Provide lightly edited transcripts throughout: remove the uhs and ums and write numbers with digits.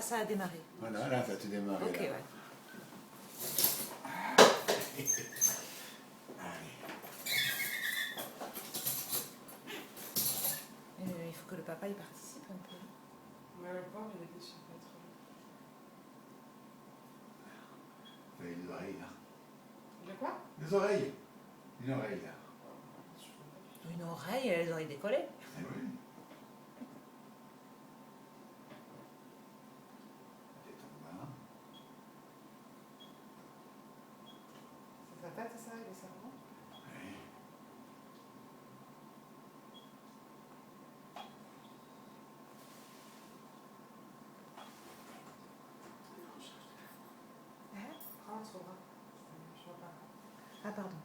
là, ça a démarré. Voilà, là, ça a tout démarré. Ok, là. ouais. Il faut que le papa y participe un peu. Mais le pauvre, il était sur le pétrole. Vous avez des oreilles, là. De quoi? Des oreilles. Une oreille, là. Une oreille, elles ont décollé. Eh oui. Et tombe là. C'est sa tête, ça, et le cerveau? Oui. Prends un bras. Je vois pas. Ah, pardon.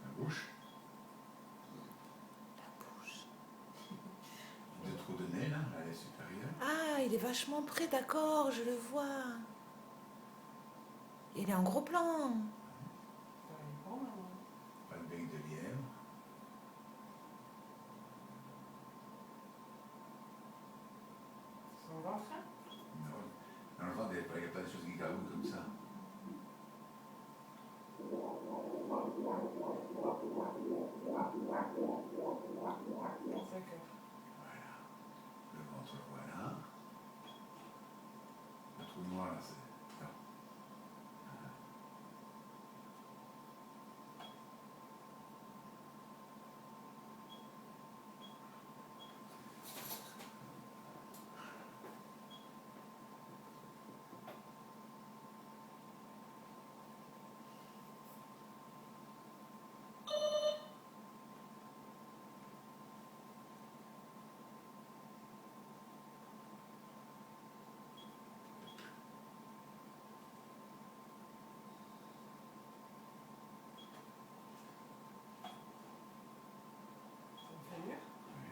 La bouche. La bouche. Deux trous de nez, là, elle est supérieure. Ah, il est vachement près, d'accord, je le vois. Il est en gros plan. Il est bon, là. Pas de bec de lièvre. Son ventre? Non. Dans le ventre, il n'y a pas de choses qui caroulent comme ça. D'accord. Voilà. Le ventre, voilà. Le trou noir, là, c'est... Non. Ça me fait mieux? Oui.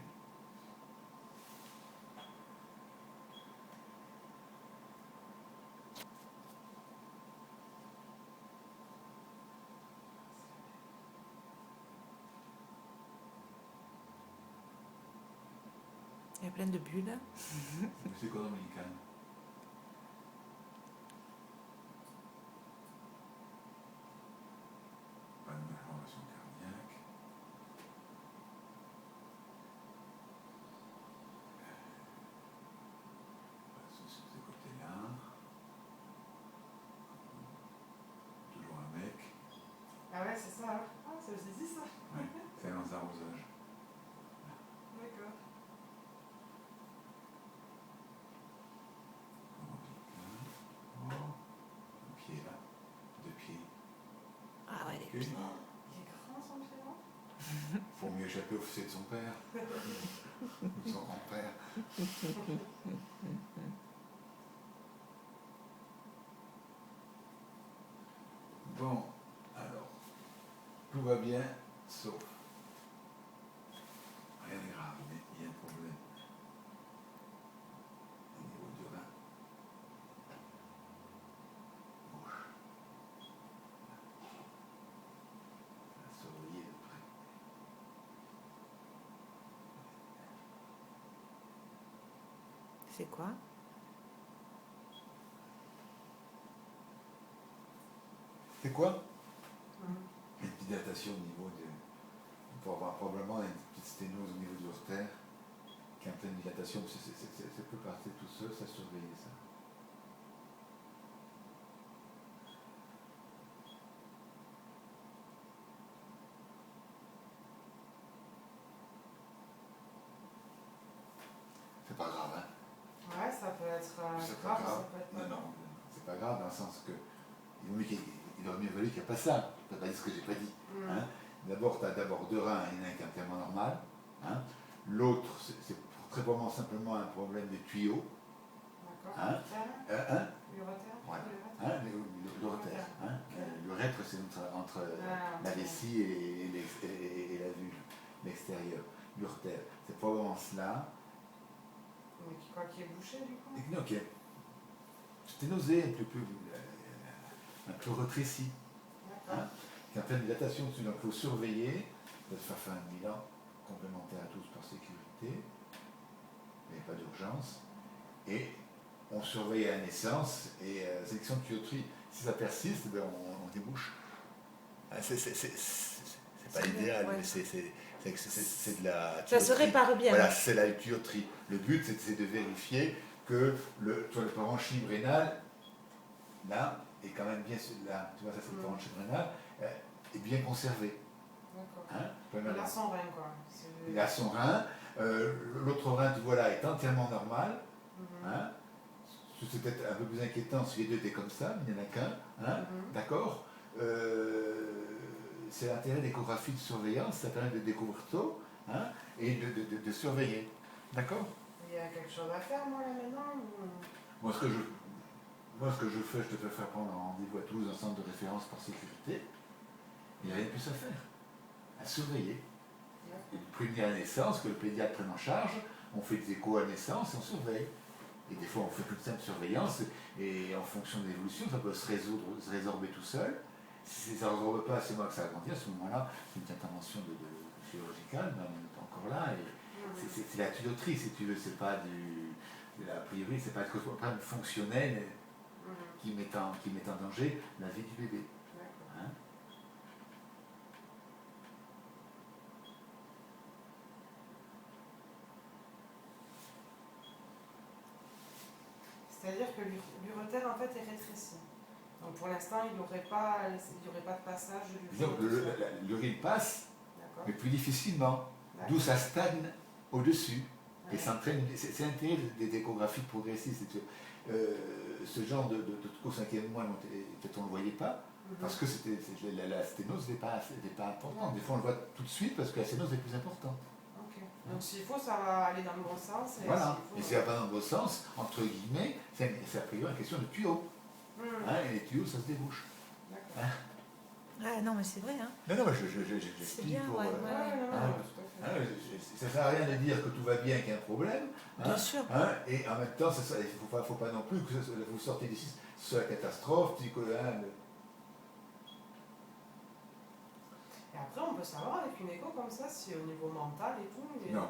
Il y a plein de bulles. C'est quoi dominicain? Pas de malformation cardiaque. Pas de soucis de ce côté-là. Toujours un bec. Ah ouais, c'est ça. Hein. Ah, ça se dit ça. Oui, c'est un arrosage. D'accord. Oh, un pied là. Deux pieds. Ah ouais, les Ok. pieds. Il est grand, son pied, non? Faut mieux échapper au fossé de son père. Ou de son grand-père. Bon, alors, tout va bien, sauf rien de grave, mais il y a un problème au niveau du rein gauche. À surveiller de près. C'est quoi? C'est quoi? Une petite dilatation au niveau de... On peut avoir probablement une petite sténose au niveau du urtère qui est en pleine dilatation, parce que ça peut partir tout seul, ça surveiller ça. C'est pas grave, hein? Ouais, ça peut être C'est pas grave, grave. ça peut être Non, pas non, grave. c'est pas grave dans le sens que il aurait mieux valu qu'il n'y ait pas ça. Je ne peux pas dire ce que j'ai pas dit. Hein. D'abord, tu as d'abord deux reins, il y en a un qui est entièrement normal. Hein. L'autre, c'est très probablement simplement un problème de tuyaux. D'accord. Hein. Hein. L'uretère. Voilà. Hein, l'uretère. Hein. L'urètre, c'est entre la vessie et la vulve, l'extérieur. L'urtère, c'est probablement cela. Mais quoi qui est bouché, du coup? Et non, qui est sténosé, un peu retréci. D'accord. Hein. qui est en pleine dilatation dessus. Donc il faut surveiller, de faire un bilan complémentaire à tous par sécurité. Il n'y a pas d'urgence. Et on surveille à la naissance et sélection de tuyauterie. Si ça persiste, ben on débouche. C'est pas l'idéal, ouais. mais c'est de la tuyauterie. Ça se répare bien. Voilà, c'est la tuyauterie. Le but, c'est de vérifier que le parenchyme rénal, là, est quand même bien, là, tu vois, ça c'est le parenchyme rénal, est bien conservé. D'accord. Hein? Il a son rein, quoi. Il a son rein. L'autre rein, tu vois là, est entièrement normal. Hein? C'est peut-être un peu plus inquiétant si les deux étaient comme ça, mais il n'y en a qu'un. Hein? D'accord. C'est l'intérêt d'échographie de surveillance, ça permet de découvrir tôt, hein, et de surveiller. D'accord. Il y a quelque chose à faire, moi, là, maintenant ou... Moi, ce que je fais, je te fais faire prendre un rendez-vous à Toulouse, un centre de référence par sécurité. Il n'y a rien de plus à faire. À surveiller. Et prévenir à la naissance, que le pédiatre prenne en charge, on fait des échos à naissance et on surveille. Et des fois, on fait une simple surveillance, et en fonction de l'évolution, ça peut se résorber tout seul. Si ça ne résorbe pas, c'est moi que ça agrandit. À ce moment-là, c'est une intervention chirurgicale, mais on n'est pas encore là. Et c'est la tuyauterie, si tu veux, c'est pas a priori, c'est pas un problème fonctionnel qui met en danger la vie du bébé. Hein? C'est-à-dire que l'urétère, en fait, est rétréci. Donc pour l'instant, il n'y aurait pas de passage du L'urine passe, mais plus difficilement. D'où ça stagne au-dessus. Et s'entraîne. C'est l'intérêt des échographies progressives. Ce genre de truc au 5e mois, peut-être on ne le voyait pas, parce que la sténose n'était pas importante. Des fois, on le voit tout de suite parce que la sténose est plus importante. Donc s'il faut, ça va aller dans le bon sens. Voilà. Et si ça va pas dans le bon sens, entre guillemets, c'est a priori une question de tuyau. Hein, et les tuyaux, ça se débouche. D'accord. Ah non, mais c'est vrai. Hein. Non, mais j'explique bien, pour... ouais, ça ne sert à rien de dire que tout va bien, qu'il y a un problème. Hein, bien sûr. Hein, et en même temps, il ne faut pas non plus que vous sortez d'ici sur la catastrophe. Et après, on peut savoir avec une écho comme ça si au niveau mental et tout. Non.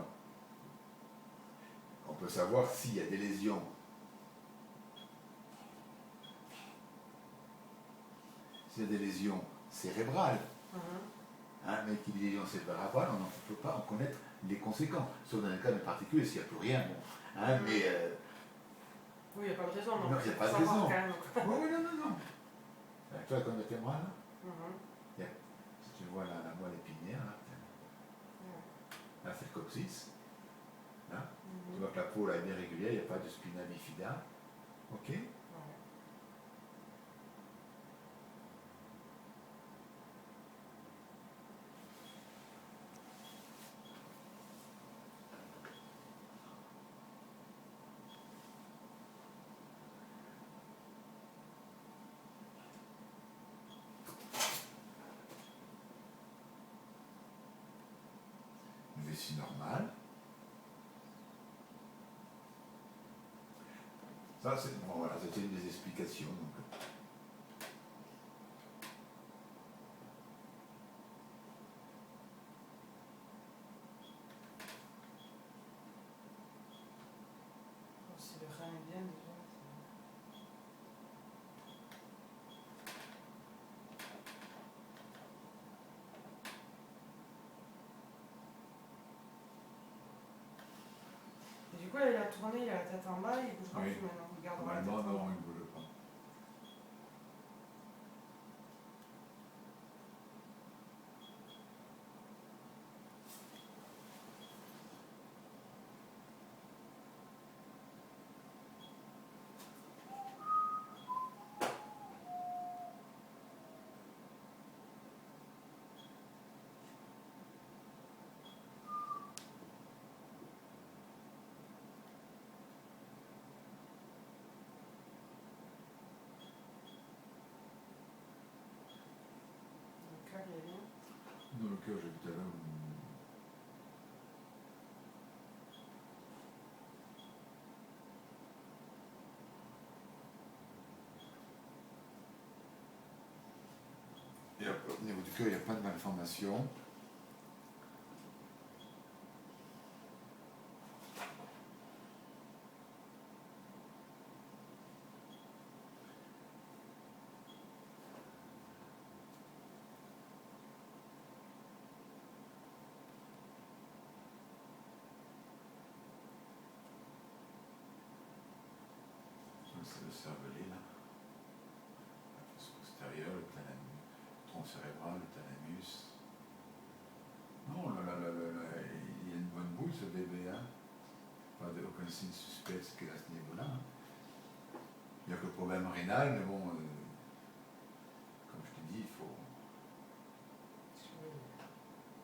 On peut savoir s'il y a des lésions. S'il y a des lésions cérébrales, hein, mais qu'il y a des lésions cérébrales, on ne peut pas en connaître les conséquences. Sauf dans un cas de particulier, s'il n'y a plus rien. Bon, hein, mais, oui, il n'y a pas de raison. Non, il n'y a pas de raison. Oui, non. Toi, comme le témoin, là, si tu vois la moelle épinière, là c'est le coccyx. Là, tu vois que la peau là, est bien régulière, il n'y a pas de spina bifida. Ok. Une vessie normale. Ça, c'est bon, voilà, c'était une des explications. Donc. Si le rein est bien déjà. Et du coup, il a tourné, il a la tête en bas, il bougera plus maintenant. Il gardera la tête en bas. Non, il ne bouge pas. Dans le cœur, j'ai vu tout à l'heure. Et après, au niveau du qu'il n'y a pas de malformation. C'est le cervelet là, la fosse postérieure, le tronc cérébral, le thalamus. Non, il y a une bonne boule ce bébé, hein. Aucun signe suspect qu'il a à ce niveau-là. Hein. Il n'y a que le problème rénal, mais bon, comme je te dis, il faut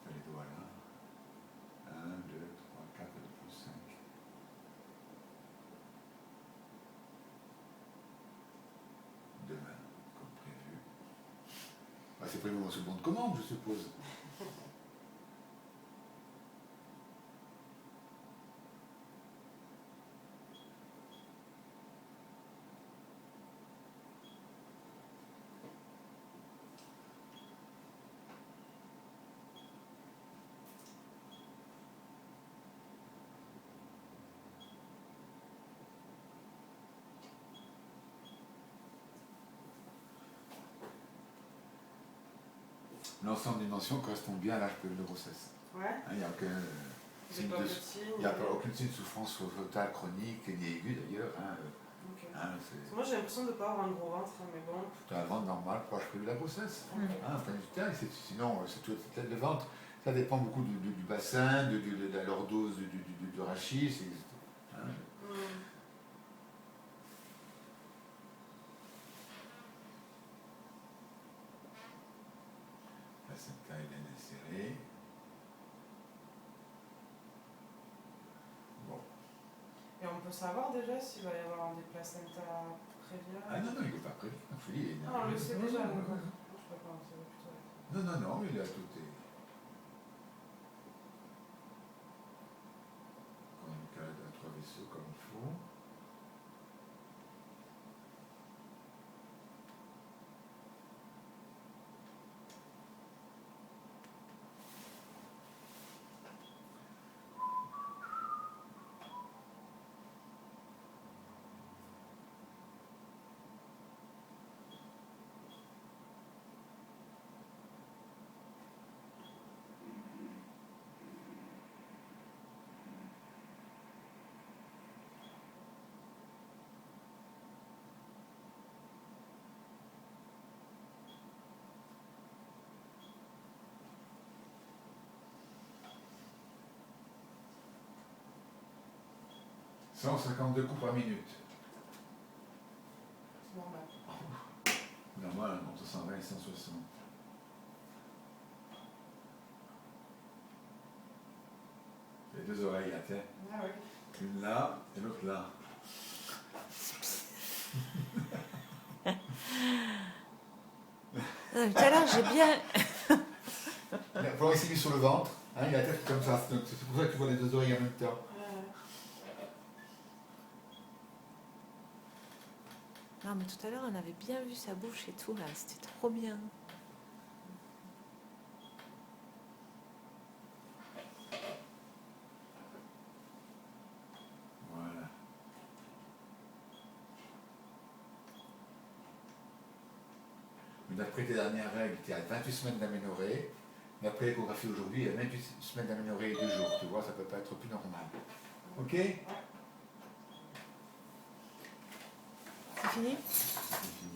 faire les doigts là. 1, 2, 3, 4, 5. Demain, comme prévu. Bah, c'est prévu au second de commande, je suppose. L'ensemble des mentions correspond bien à l'âge de grossesse. Ouais. Il n'y a aucun signe aucune signe de souffrance totale, chronique, ni aiguë d'ailleurs. Okay. Moi j'ai l'impression de ne pas avoir un gros ventre, mais bon. Tu as un ventre normal pour l'âge prévu de la grossesse. Okay. Du temps, sinon, c'est toute tête de ventre. Ça dépend beaucoup du bassin, de la lordose du rachis. Placenta est bien insérée. Bon. Et on peut savoir déjà s'il va y avoir des placentas préviens? Ah non, il n'est pas prévu. On le sait déjà. Non, il a tout. On a 3 vaisseaux comme il faut. « 152 coups par minute. » C'est normal. Normal, entre 120 et 160. Les 2 oreilles à terre. Ah oui. Une là et l'autre là. Tout à l'heure, j'ai bien... Il faut essayer sur le ventre. Il a la tête comme ça. C'est pour ça que tu vois les 2 oreilles en même temps. Non, mais tout à l'heure, on avait bien vu sa bouche et tout, là. C'était trop bien. Voilà. D'après tes dernières règles, tu es à 28 semaines d'aménorrhée. D'après l'échographie aujourd'hui, il y a 28 semaines d'aménorrhée et 2 jours. Tu vois, ça ne peut pas être plus normal. Ok? C'est fini ? C'est fini.